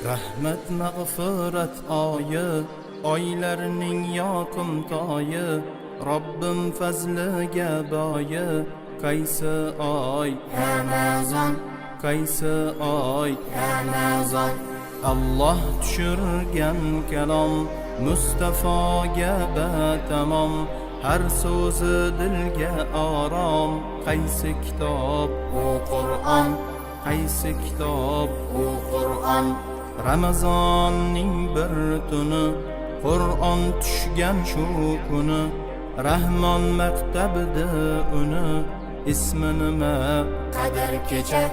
Rahmat mag'firat oyi, oylarning yoqimtoyi, Robbim fazliga boyi. Qaysi oy Ramazon, qaysi oy Ramazon. Alloh tushirgan kalom Mustafoga batamom, har so'zi dilga orom. Qaysi kitob u Qur'on, qaysi kitob u Qur'on. Ramazonning bir tuni, Qur'on tushgan shu kuni. Rahmon maktabida uni, ismi nima? Qadr kecha.